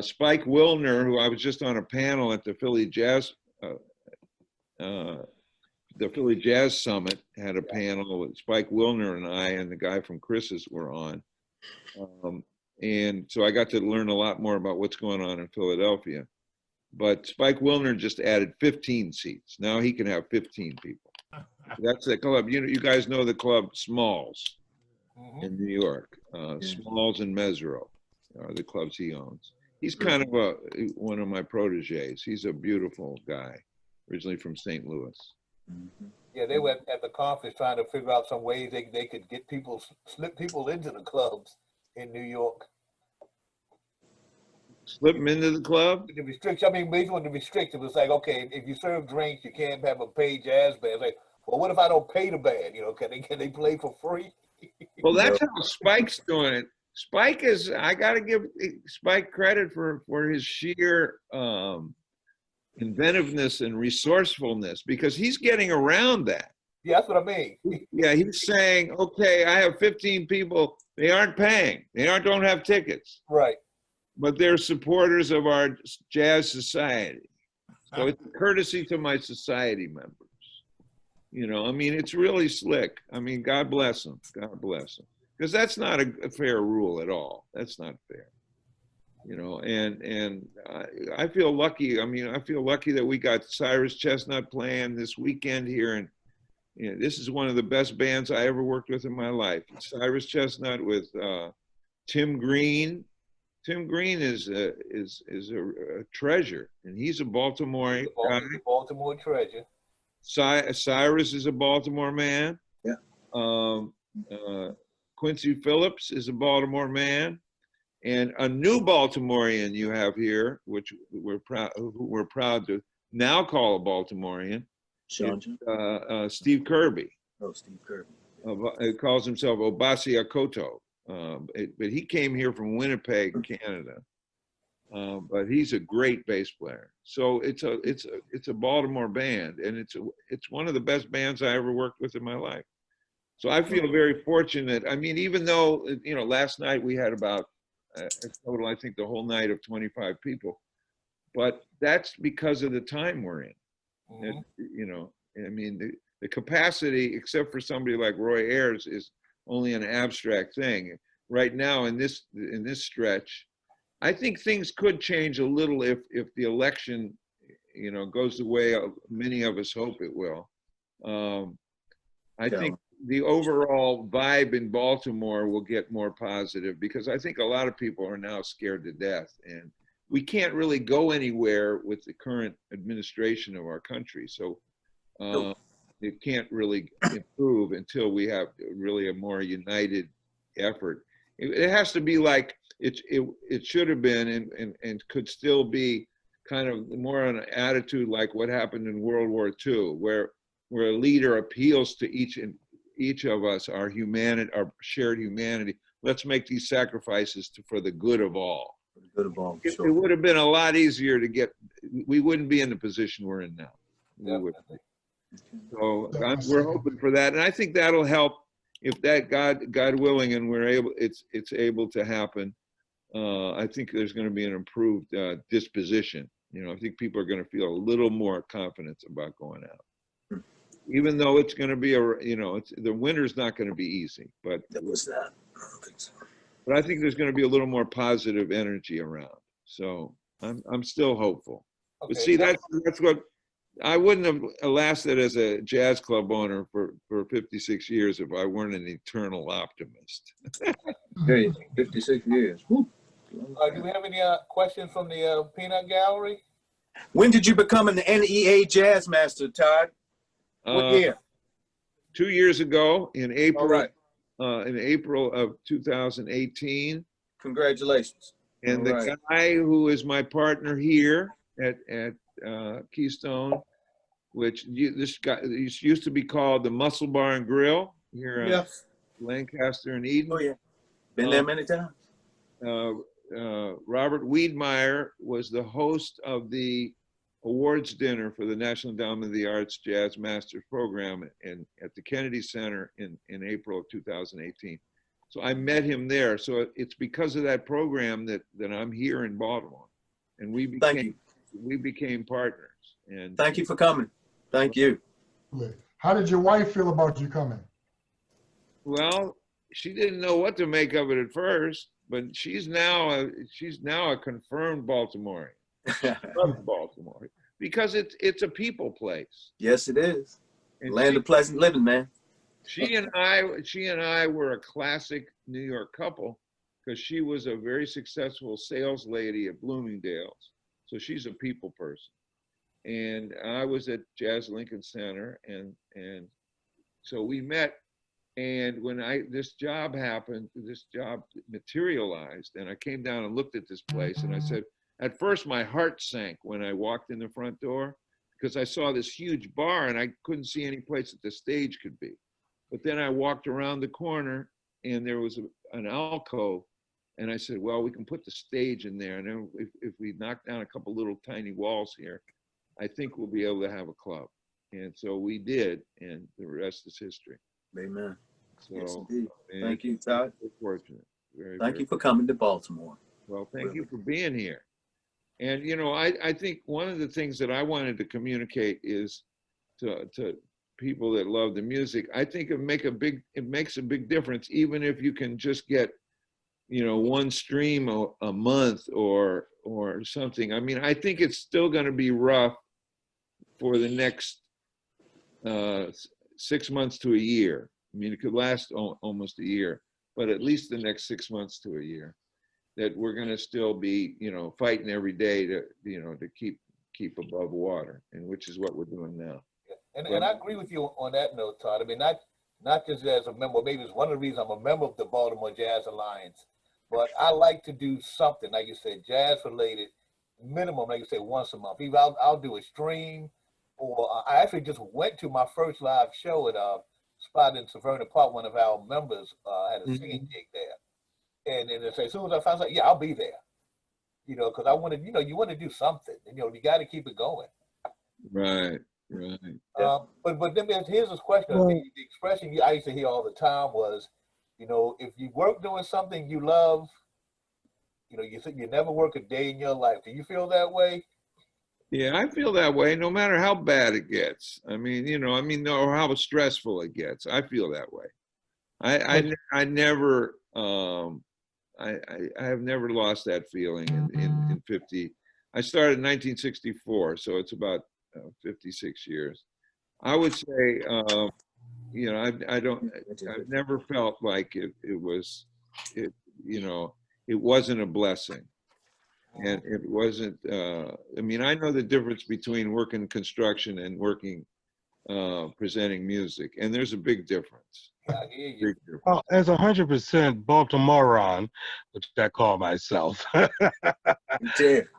Spike Wilner, who I was just on a panel at the Philly Jazz Summit, had a panel with Spike Wilner and I, and the guy from Chris's were on. And so I got to learn a lot more about what's going on in Philadelphia. But Spike Wilner just added 15 seats. Now he can have 15 people. That's the club. You guys know the club Smalls in New York. Smalls and Mesro are the clubs he owns. He's kind of one of my proteges. He's a beautiful guy, originally from St. Louis. Yeah, they were at the conference trying to figure out some ways they could get slip people into the clubs in New York. Slip them into the club? The restriction, I mean, basically the restriction was like, okay, if you serve drinks, you can't have a paid jazz band. It's like, well, what if I don't pay the band? You know, can they play for free? Well, that's how Spike's doing it. Spike is, I got to give Spike credit for his sheer inventiveness and resourcefulness, because he's getting around that. Yeah, that's what I mean. Yeah, he's saying, okay, I have 15 people. They aren't paying. They don't have tickets. Right. But they're supporters of our jazz society. So it's a courtesy to my society members. You know, I mean, it's really slick. I mean, God bless them. God bless them. Because that's not a fair rule at all. That's not fair. You know, and I feel lucky. I mean, I feel lucky that we got Cyrus Chestnut playing this weekend here. And you know, this is one of the best bands I ever worked with in my life. Cyrus Chestnut with Tim Green. Tim Green is a treasure, and he's a Baltimore guy. Baltimore treasure. Cyrus is a Baltimore man. Yeah. Quincy Phillips is a Baltimore man, and a new Baltimorean you have here, which we're proud to now call a Baltimorean. Steve Kirby. Oh, Steve Kirby. He calls himself Obasi Akoto. But he came here from Winnipeg, Canada. But he's a great bass player. So it's a Baltimore band, and it's one of the best bands I ever worked with in my life. So I feel very fortunate. I mean, even though, you know, last night we had about a total, I think the whole night, of 25 people, but that's because of the time we're in. And, you know, I mean, the capacity, except for somebody like Roy Ayers, is only an abstract thing. Right now, in this stretch, I think things could change a little if the election, you know, goes the way many of us hope it will. I think the overall vibe in Baltimore will get more positive, because I think a lot of people are now scared to death, and we can't really go anywhere with the current administration of our country. So it can't really improve until we have really a more united effort. It has to be like it should have been, and could still be, kind of more an attitude like what happened in World War II, where a leader appeals to each of us, our humanity, our shared humanity. Let's make these sacrifices for the good of all. For the good of all. It would have been a lot easier to get. We wouldn't be in the position we're in now. We would. So we're hoping for that, and I think that'll help. If that, God willing, and it's able to happen, I think there's going to be an improved disposition. You know, I think people are going to feel a little more confidence about going out, even though it's going to be the winter's not going to be easy. But that was that. I don't think so. but I think there's going to be a little more positive energy around. So I'm still hopeful. But Okay, see, that's what I wouldn't have lasted as a jazz club owner for 56 years if I weren't an eternal optimist. Okay, 56 years. Whew. do we have any questions from the peanut gallery? When did you become an NEA jazz master, Todd? What year? 2 years ago in April, All right. in April of 2018. Congratulations. And All the right. guy who is my partner here at Keystone, which this used to be called the Muscle Bar and Grill here in Lancaster and Eden. Oh, yeah. Been there many times. Robert Wiedmeyer was the host of the awards dinner for the National Endowment of the Arts Jazz Masters Program at the Kennedy Center in April of 2018. So I met him there. So it's because of that program that I'm here in Baltimore, and we became partners. And Thank you for coming. Thank you. How did your wife feel about you coming? Well, she didn't know what to make of it at first, but she's now a confirmed Baltimorean. Loves Baltimore because it's a people place. Yes, it is. And Land of pleasant living, man. She and I were a classic New York couple because she was a very successful sales lady at Bloomingdale's, so she's a people person, and I was at Jazz Lincoln Center, and so we met. And when this job happened, this job materialized, and I came down and looked at this place, and I said, at first my heart sank when I walked in the front door because I saw this huge bar and I couldn't see any place that the stage could be. But then I walked around the corner and there was an alcove, and I said, well, we can put the stage in there, and then if we knock down a couple little tiny walls here, I think we'll be able to have a club. And so we did, and the rest is history. Amen. So, Yes, indeed. man, Thank you, Todd. we're fortunate. Thank you for coming to Baltimore. Well, thank you for being here. And, you know, I think one of the things that I wanted to communicate is to people that love the music. I think it makes a big difference, even if you can just get, you know, one stream a month or something. I mean, I think it's still going to be rough for the next 6 months to a year. I mean, it could last almost a year, but at least the next 6 months to a year, that we're going to still be, you know, fighting every day to, you know, to keep above water, and which is what we're doing now. And I agree with you on that note, Todd. I mean, not just as a member, maybe it's one of the reasons I'm a member of the Baltimore Jazz Alliance, but I like to do something, like you said, jazz related, minimum, like you said, once a month. Either I'll do a stream, or I actually just went to my first live show at a spot in Severna Park. One of our members had a singing gig there. And then as soon as I found out, yeah, I'll be there. You know, because I wanted, you know, you want to do something. And, you know, you got to keep it going. Right. But then here's this question. I think the expression I used to hear all the time was, you know, if you work doing something you love, you know, you never work a day in your life. Do you feel that way? Yeah, I feel that way no matter how bad it gets. I mean, you know, or how stressful it gets. I feel that way. I never, I have never lost that feeling in 50. I started in 1964, so it's about 56 years. I would say, you know, I've never felt like it you know, it wasn't a blessing. And it wasn't, I mean, I know the difference between working construction and working, presenting music, and there's a big difference. Yeah, I hear you. Well, as 100% Baltimorean, which I call myself, I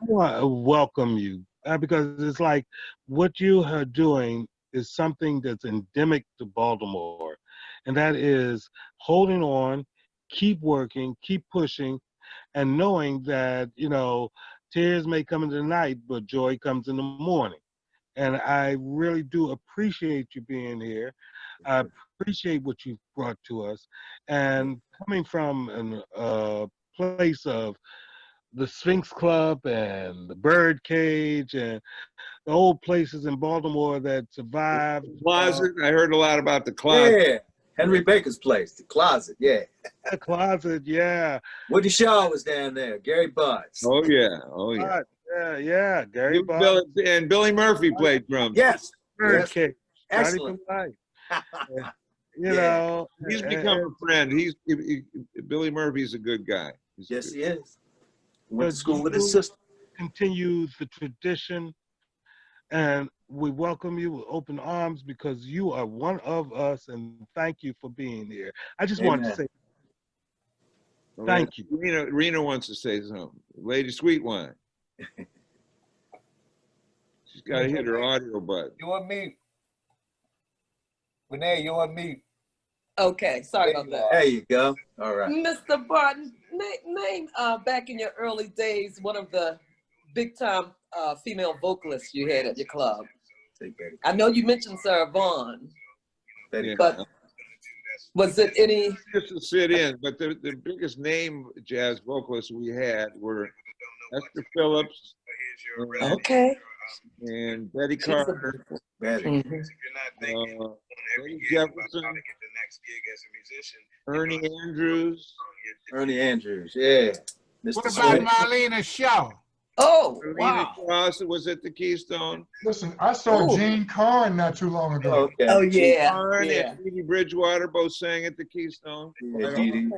want to welcome you because it's like what you are doing is something that's endemic to Baltimore, and that is holding on, keep working, keep pushing, and knowing that, you know, tears may come in the night, but joy comes in the morning. And I really do appreciate you being here. I appreciate what you've brought to us. And coming from a place of the Sphinx Club and the Bird Cage and the old places in Baltimore that survived. Closet. I heard a lot about the closet. Yeah. Henry Baker's place, the Closet, yeah. The Closet, yeah. Woody Shaw was down there. Gary Butts. Oh yeah, oh yeah. Yeah. Gary You- Butts. and Billy Murphy played drums. Yes. Birdcage. Johnny Excellent. for life. You Yeah. know. He's become a friend. Billy Murphy's a good guy. Yes, he is. Went But to school with you his sister. continue the tradition, and we welcome you with open arms because you are one of us, and thank you for being here. I just wanted to Amen. say thank you. Rena wants to say something. Lady Sweetwine. She's got to hit her audio button. You on mute. Renee, you on mute. Okay, sorry about that. There you go. All right. Mr. Barton, name back in your early days one of the big time female vocalists you had at your club. I know you mentioned Sarah Vaughan, Yeah. but was it any? Just to sit in, but the biggest name jazz vocalists we had were Esther Phillips, Okay. and Betty She's a Carter, Betty. Eddie Jefferson, Ernie Andrews, Ernie Andrews, yeah. What Mr. about Sweet. Marlena Shaw? Oh, Marlena wow. Cross was at the Keystone, Listen, I saw Ooh. Gene Carn not too long ago. Okay. Oh, yeah. Warren Yeah. and Dee Dee Bridgewater both sang at the Keystone. Yeah, Dee Dee.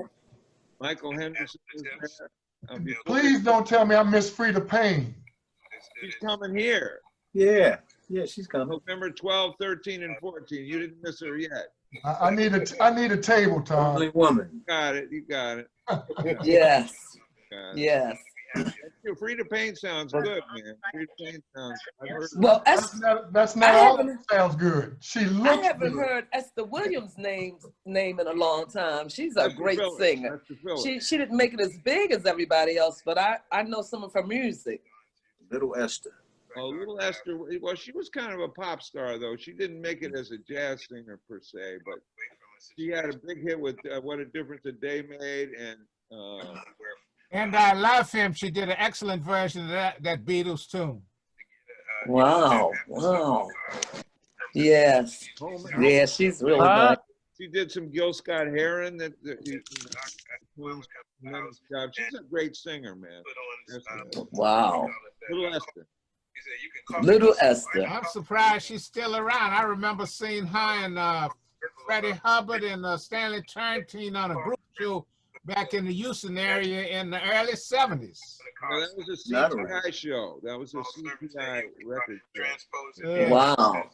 Michael Henderson was there. Please don't tell me I missed Frida Payne. She's coming here. Yeah. Yeah, she's coming. November 12, 13, and 14. You didn't miss her yet. I need a table, Todd. Only woman. You got it. You got it. Yes. Got it. Yes. Frida Payne sounds good, man. Frida Payne sounds. I've heard Well, That's not I all haven't- that sounds good. She I looks haven't good. heard Esther Williams' name in a long time. She's a Esther great Phillips, singer. Esther Phillips. She didn't make it as big as everybody else, but I know some of her music. Little Esther. Oh, little Esther. Well, she was kind of a pop star, though. She didn't make it as a jazz singer per se, but she had a big hit with "What a Difference a Day Made" And I love him. She did an excellent version of that Beatles tune. Wow. Wow. Yes. Yeah, she's really nice. She did some Gil Scott Heron. She's a great singer, man. Wow. Little Esther. Little Esther. I'm surprised she's still around. I remember seeing her and Freddie Hubbard and Stanley Turrentine on a group show back in the Houston area in the early 70s. No, that was a CPI show. That was a CPI record show. Yeah. Wow.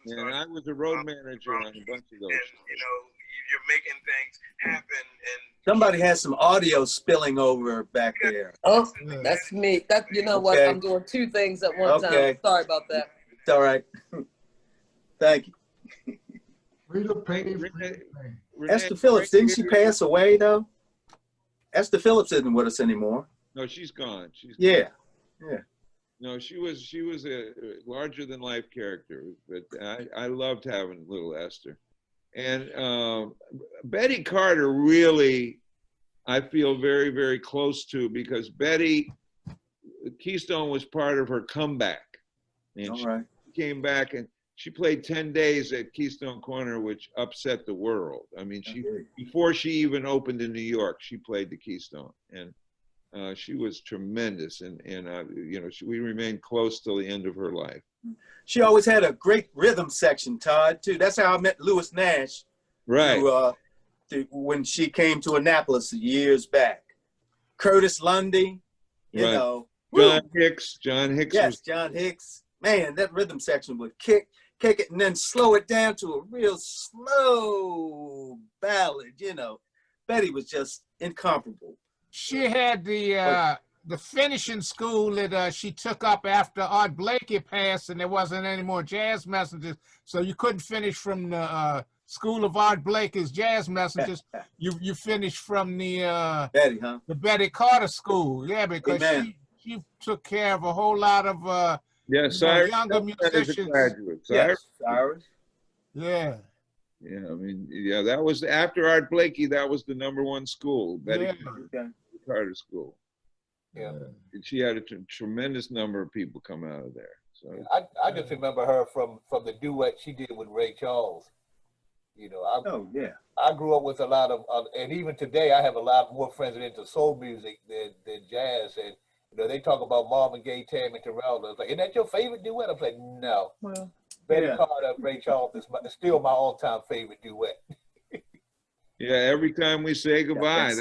And I was a road manager on a bunch of those. You're making things happen, and Somebody has some audio spilling over back there. Oh, that's me. You know what? Okay. I'm doing two things at one time. Okay. Sorry about that. It's all right. Thank you. Frida Payne. Frida Payne. Esther Phillips, didn't she pass away though? Esther Phillips isn't with us anymore. No, she's gone. Yeah. No, she was a larger than life character, but I loved having little Esther. And Betty Carter really, I feel very, very close to, because Betty, Keystone was part of her comeback. And All she right. came back and she played 10 days at Keystone Korner, which upset the world. I mean, before she even opened in New York, she played the Keystone. And she was tremendous. And we remained close till the end of her life. She always had a great rhythm section, Todd, too. That's how I met Louis Nash. Right. When she came to Annapolis years back. Curtis Lundy, you Right. know. John Hicks. John Hicks Yes, was John Hicks. Man, that rhythm section would kick it and then slow it down to a real slow ballad, you know. Betty was just incomparable. She had the finishing school that she took up after Art Blakey passed, and there wasn't any more jazz messengers, so you couldn't finish from the school of Art Blakey's jazz messengers. You finished from the Betty, huh? the Betty Carter school, yeah, because Amen. she took care of a whole lot of Cyrus younger Hilton is a musicians. graduate. Yes, Cyrus. Yeah. Yeah, I mean, yeah, that was after Art Blakey. That was the #1 school, Betty Yeah. Carter School. Yeah. And she had a tremendous number of people come out of there. So I just remember her from the duet she did with Ray Charles. You know, Oh yeah. I grew up with a lot of, and even today, I have a lot more friends that are into soul music than jazz. And you know, they talk about Marvin Gaye, Tammy Terrell. They're like, "Isn't that your favorite duet?" I'm like, "No." Well, Betty yeah. Carter, Ray Charles is still my all-time favorite duet. Yeah, every time we say goodbye,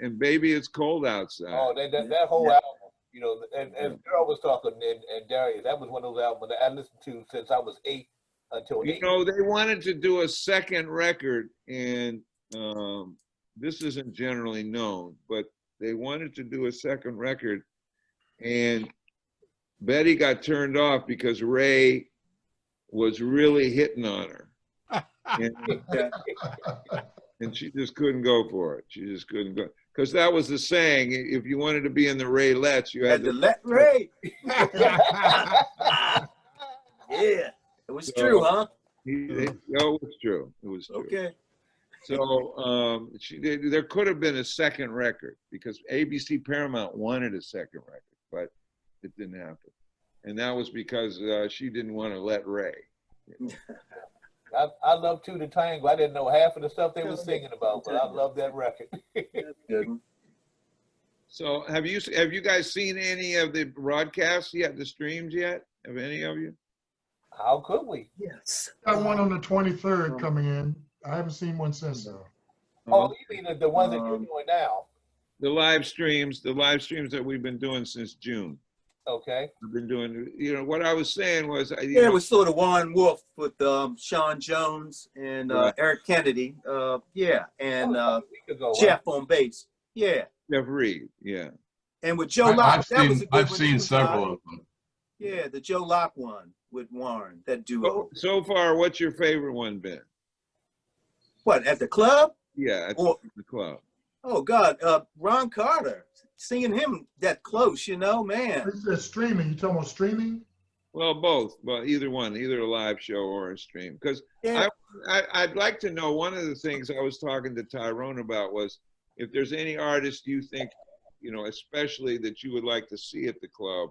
and baby, it's cold outside. Oh, that whole album, you know, and Girl was talking, and Darius, that was one of those albums that I listened to since I was 8 until 8. You know, they wanted to do a second record, and this isn't generally known, but they wanted to do a second record, and Betty got turned off because Ray was really hitting on her. And she just couldn't go for it. She just couldn't go. Because that was the saying, if you wanted to be in the Raelettes, you had to let Ray. Yeah, it was true, huh? It was true. It was true. Okay. So there could have been a second record because ABC Paramount wanted a second record, but it didn't happen. And that was because she didn't want to let Ray. I love Two to Tango. I didn't know half of the stuff they were singing about, but I love that record. That's good. So have you guys seen any of the broadcasts yet, the streams yet? Have any of you? How could we? Yes. Got one on the 23rd coming in. I haven't seen one since though. Oh, you mean the ones that you're doing now? The live streams that we've been doing since June. Okay. I've been doing, you know, what I was saying was, It was sort of Warren Wolf with Sean Jones and Eric Kennedy. Yeah, and Jeff on bass. Yeah. Jeff Reed. Yeah. And with Joe Locke, I've seen several of them. Yeah, the Joe Locke one with Warren, that duo. So far, what's your favorite one been? What, at the club? Yeah, at the club. Oh God, Ron Carter, seeing him that close, you know, man. It's streaming. You talking about streaming? Well, both. Well, either one, either a live show or a stream. Because I'd like to know, one of the things I was talking to Tyrone about was if there's any artist you think, you know, especially that you would like to see at the club.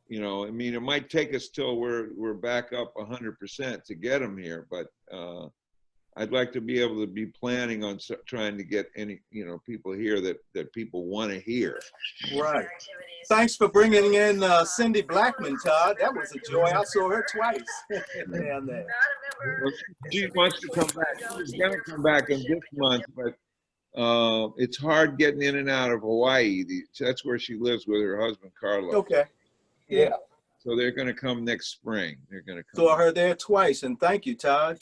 You know, I mean, it might take us till we're back up 100% to get them here, but I'd like to be able to be planning on trying to get any, you know, people here that people want to hear. Right. Thanks for bringing in Cindy Blackman, Todd. That was a joy. I saw her twice down there. Well, she wants to come back. She's going to come back in this month, but it's hard getting in and out of Hawaii. That's where she lives with her husband, Carlos. Okay. Yeah. So they're going to come next spring. They're going to come. Saw her there twice, and thank you, Todd.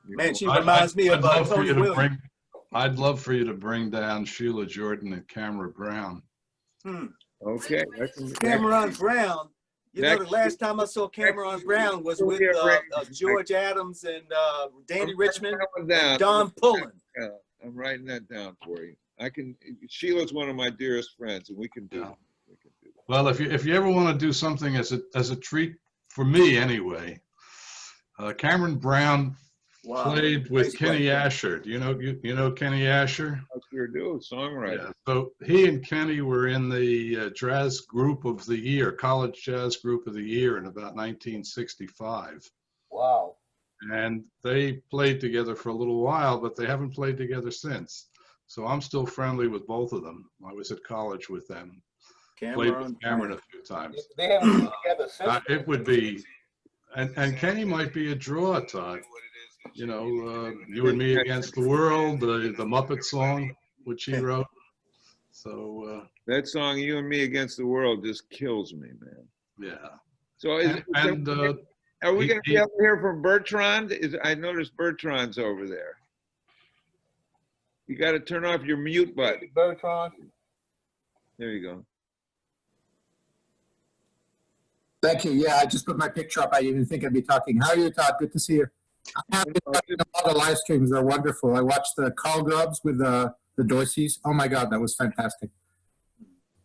Man, she reminds me of Tony Williams. I'd love for you to bring down Sheila Jordan and Cameron Brown. Okay. Cameron Brown. You know, the last time I saw Cameron Brown was with George Adams and Danny Richmond, and Don Pullen. Yeah, I'm writing that down for you. Sheila's one of my dearest friends, and we can do it. Well, if you ever want to do something as a treat for me anyway, Cameron Brown played with Kenny Asher. Do you know Kenny Asher? I sure do, songwriter. Yeah. So he and Kenny were in the jazz group of the year, college jazz group of the year in about 1965. Wow. And they played together for a little while, but they haven't played together since. So I'm still friendly with both of them. I was at college with them. Played with Cameron a few times. They haven't played together since. It would be, and Kenny might be a draw, Todd. You know, You and Me Against the World, the Muppet song, which he wrote. So that song, You and Me Against the World, just kills me, man. Yeah. So are we going to be able to hear from Bertrand? I noticed Bertrand's over there. You got to turn off your mute button. Bertrand. There you go. Thank you. Yeah, I just put my picture up. I didn't think I'd be talking. How are you, Todd? Good to see you. I have been watching all the live streams. They're wonderful. I watched the Carl Grubbs with the Doiseys. Oh my God, that was fantastic.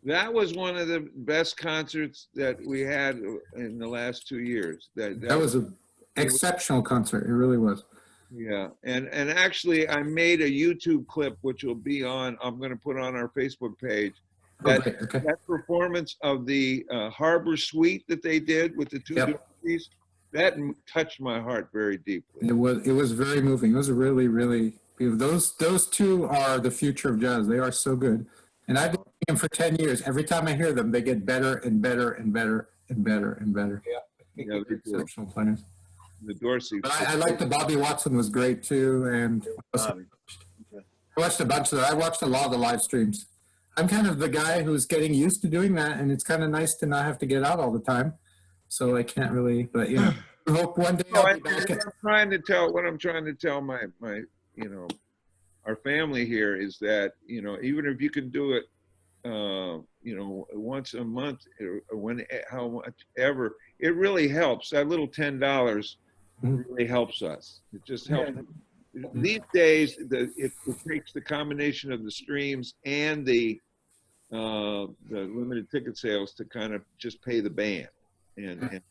That was one of the best concerts that we had in the last 2 years. That was an exceptional concert. It really was. Yeah, and actually, I made a YouTube clip which will be on. I'm going to put on our Facebook page. That performance of the Harbor Suite that they did with the two Doiseys. touched my heart very deeply. It was very moving. It was really, really beautiful. Those two are the future of jazz. They are so good. And I've been hearing them for 10 years. Every time I hear them, they get better and better and better and better and better. Yeah, Exceptional players. The Dorsey. But I like the Bobby Watson was great too. And I watched a bunch of that. I watched a lot of the live streams. I'm kind of the guy who's getting used to doing that, and it's kind of nice to not have to get out all the time. So I can't really, but I hope one day I'll be back. What I'm trying to tell my our family here is that, even if you can do it, once a month or when, how much ever, it really helps. That little $10 really helps us. It just helps. These days, it takes the combination of the streams and the limited ticket sales to kind of just pay the band, and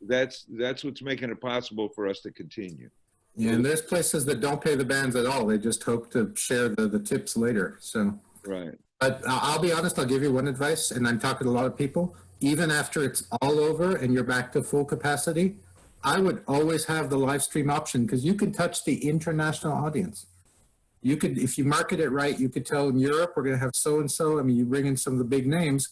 that's what's making it possible for us to continue. Yeah, and there's places that don't pay the bands at all. They just hope to share the tips later. So right. But I'll be honest, I'll give you one advice, and I'm talking to a lot of people. Even after it's all over and you're back to full capacity, I would always have the live stream option, because you can touch the international audience. You could, if you market it right, you could tell in Europe, we're going to have so-and-so. I mean, you bring in some of the big names,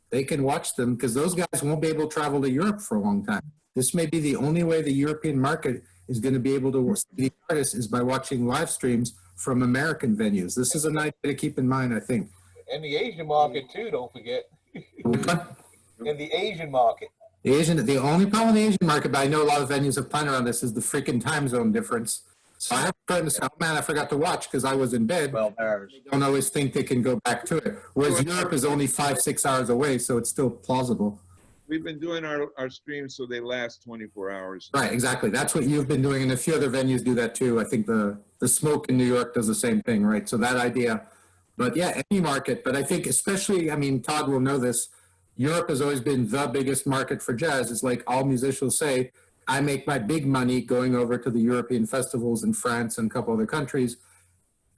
they can watch them, because those guys won't be able to travel to Europe for a long time. This may be the only way the European market is going to be able to see the artists is by watching live streams from American venues. This is an idea to keep in mind, I think. And the Asian market too, don't forget. And the Asian market. The only problem in the Asian market, but I know a lot of venues have planned around this, is the freaking time zone difference. So I have a friend to say, oh man, I forgot to watch because I was in bed. 12 hours. They don't always think they can go back to it. Whereas Europe is only 5-6 hours away, so it's still plausible. We've been doing our streams so they last 24 hours. Right, exactly. That's what you've been doing, and a few other venues do that too. I think the Smoke in New York does the same thing, right? So that idea, but yeah, any market. But I think especially, I mean, Todd will know this, Europe has always been the biggest market for jazz. It's like all musicians say, I make my big money going over to the European festivals in France and a couple other countries.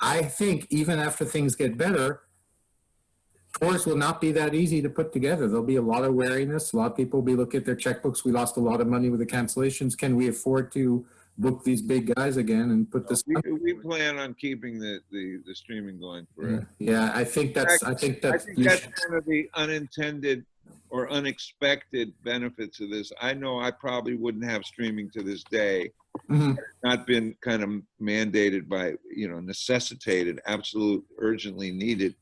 I think even after things get better, tours will not be that easy to put together. There'll be a lot of wariness. A lot of people will be looking at their checkbooks. We lost a lot of money with the cancellations. Can we afford to book these big guys again and put this? We plan on keeping the streaming going forever. Yeah, I think that's one of the unintended or unexpected benefits of this. I know I probably wouldn't have streaming to this day. Not been kind of mandated by, necessitated, absolute, urgently needed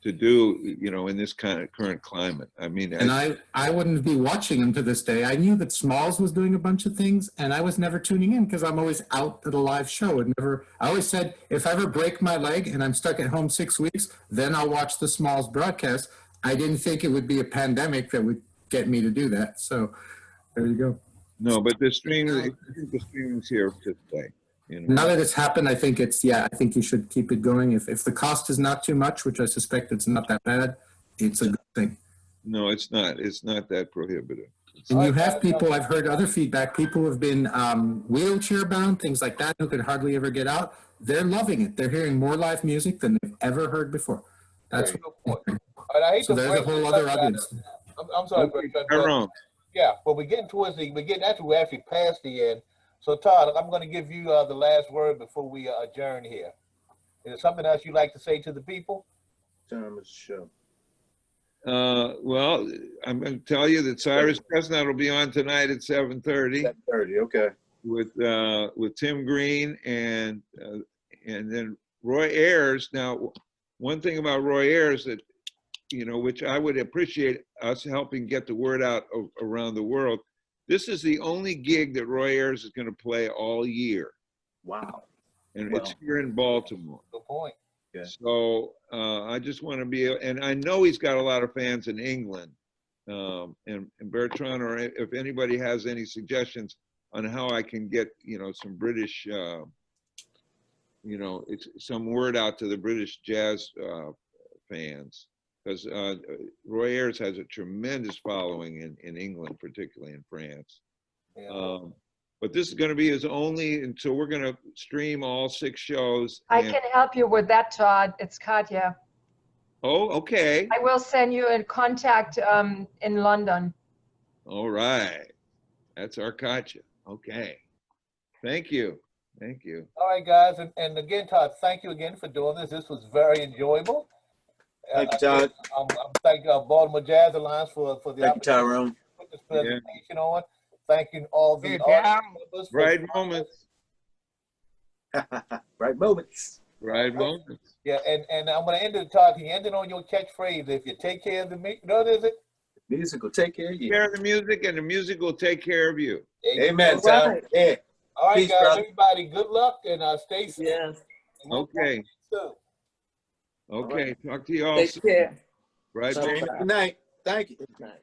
to do, in this kind of current climate. I mean, and I wouldn't be watching them to this day. I knew that Smalls was doing a bunch of things, and I was never tuning in because I'm always out at a live show. I always said, if I ever break my leg and I'm stuck at home 6 weeks, then I'll watch the Smalls broadcast. I didn't think it would be a pandemic that would get me to do that. So there you go. No, but the streaming's here to stay. Now that it's happened, I think I think you should keep it going. If the cost is not too much, which I suspect it's not that bad, it's a good thing. No, it's not. It's not that prohibitive. And you have people, I've heard other feedback, people who have been wheelchair bound, things like that, who could hardly ever get out. They're loving it. They're hearing more live music than they've ever heard before. That's so there's a whole other audience. I'm sorry, but yeah, but we're getting after we actually passed the end. So Todd, I'm going to give you the last word before we adjourn here. Is there something else you'd like to say to the people? Time of the show. Well, I'm going to tell you that Cyrus Chestnut will be on tonight at 7:30. 7:30, okay. With Tim Green and then Roy Ayers. Now, one thing about Roy Ayers that, which I would appreciate us helping get the word out around the world. This is the only gig that Roy Ayers is going to play all year. Wow. And it's here in Baltimore. Good point. Yeah. So I just want to be, and I know he's got a lot of fans in England. And Bertrand, or if anybody has any suggestions on how I can get, some British, some word out to the British jazz fans. Because Roy Ayers has a tremendous following in England, particularly in France. Yeah. But this is going to be his only, and so we're going to stream all 6 shows. I can help you with that, Todd. It's Katya. Oh, okay. I will send you a contact in London. All right. That's Arcacha. Okay. Thank you. Thank you. All right, guys. And again, Todd, thank you again for doing this. This was very enjoyable. Thank you, Todd. I'm thanking Baltimore Jazz Alliance for the Thank you, opportunity Tyrone. to put this presentation on. Thanking all the Hey, audience members. Bright moments. Bright moments. Bright moments. Yeah, and I'm going to end it, Todd. Can you end it on your catchphrase? If you take care of the music, what is it? Music will take care of you. Take care of the music, and the music will take care of you. Amen, Todd. Right. Yeah. All right, Peace, guys. brother. Everybody, good luck and stay safe. Yes. And we'll Okay. talk soon. Okay. Talk to you all Take soon. care. Bright Bye-bye. moments. Good night. Thank you. Good night.